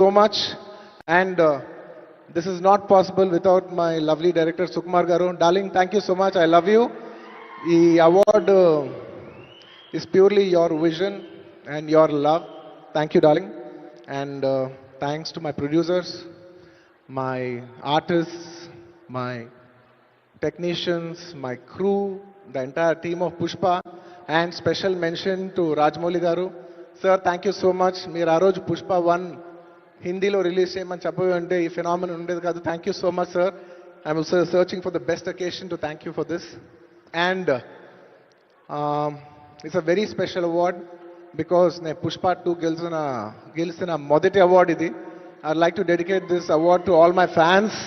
so much. And this is not possible without my lovely director Sukumar Garu. Darling, thank you so much. I love you. The award is purely your vision and your love. Thank you, darling. And thanks to my producers, my artists, my technicians, my crew, the entire team of Pushpa, and special mention to Rajmouli Garu. Sir, thank you so much. మీరు ఆ రోజు పుష్ప 1 హిందీలో release చేయమని చెప్పవి అంటే ఈ phenomenon ఉండేది కాదు. Thank you so much sir. I'm searching for the best occasion to thank you for this. And it's a very special award because నేను పుష్ప 2 గెలిచిన మొదటి అవార్డ్ ఇది. I like to dedicate this award to all my fans.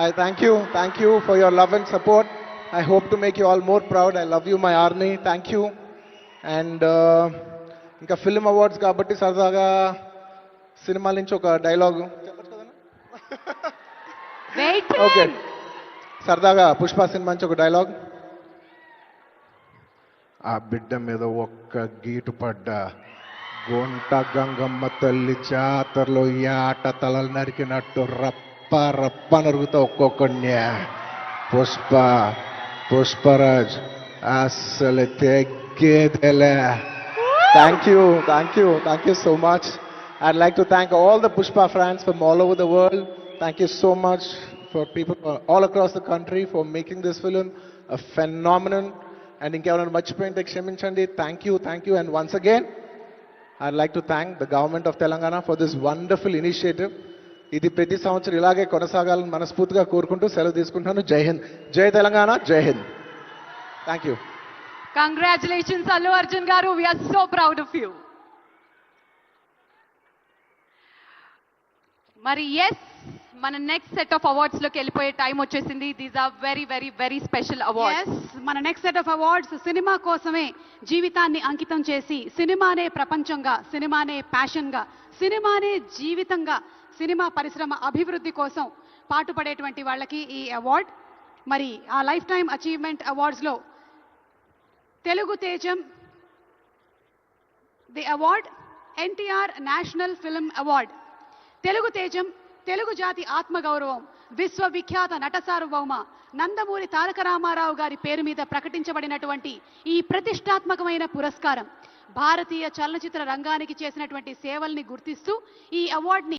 I thank you for your love and support. I hope to make you all more proud. I love you, my army. Thank you. And ఇంకా film awards కాబట్టి సరదాగా సినిమాల నుంచి ఒక dialogue okay, సరదాగా Pushpa cinema నుంచి ఒక dialogue. ఆ బిడ్డ మీద ఒక్క గీటు పడ్డా గొంట గంగమ్మ తల్లి జాతరలో ఈ ఆట తలలు నరికినట్టు రప్ప నరుగుతా ఒక్కొక్కడిని. పుష్పరాజ్ అసలు తెగ్గేదేలే. Thank you so much. I'd like to thank all the Pushpa fans from all over the world. Thank you so much for people all across the country for making this film a phenomenon. And ఇంకెవరైనా మర్చిపోయింటే క్షమించండి. Thank you. And once again, I'd like to thank the government of Telangana for this wonderful initiative. ఇది ప్రతి సంవత్సరం ఇలాగే కొనసాగాలని మనస్ఫూర్తిగా కోరుకుంటూ సెలవు తీసుకుంటున్నాను. జై హింద్, జై తెలంగాణ, జై Hind. Thank you. Congratulations Allu Arjun గారు. We are so proud of you. మరి ఎస్, మన నెక్స్ట్ సెట్ ఆఫ్ అవార్డ్స్ లోకి వెళ్ళిపోయే టైం వచ్చేసింది. These are very very very special awards. మన నెక్స్ట్ సెట్ ఆఫ్ అవార్డ్స్ సినిమా కోసమే జీవితాన్ని అంకితం చేసి, సినిమానే ప్రపంచంగా, సినిమానే ప్యాషన్గా, సినిమానే జీవితంగా, సినిమా పరిశ్రమ అభివృద్ధి కోసం పాటుపడేటువంటి వాళ్ళకి ఈ అవార్డ్. మరి ఆ లైఫ్ టైం అచీవ్మెంట్ అవార్డ్స్లో తెలుగు తేజం the award, NTR national film award. Telugu తేజం, తెలుగు జాతి ఆత్మగౌరవం, విశ్వవిఖ్యాత నట సార్వభౌమ నందమూరి తారక రామారావు గారి పేరు మీద ప్రకటించబడినటువంటి ఈ ప్రతిష్టాత్మకమైన పురస్కారం భారతీయ చలనచిత్ర రంగానికి చేసినటువంటి సేవల్ని గుర్తిస్తూ ఈ అవార్డుని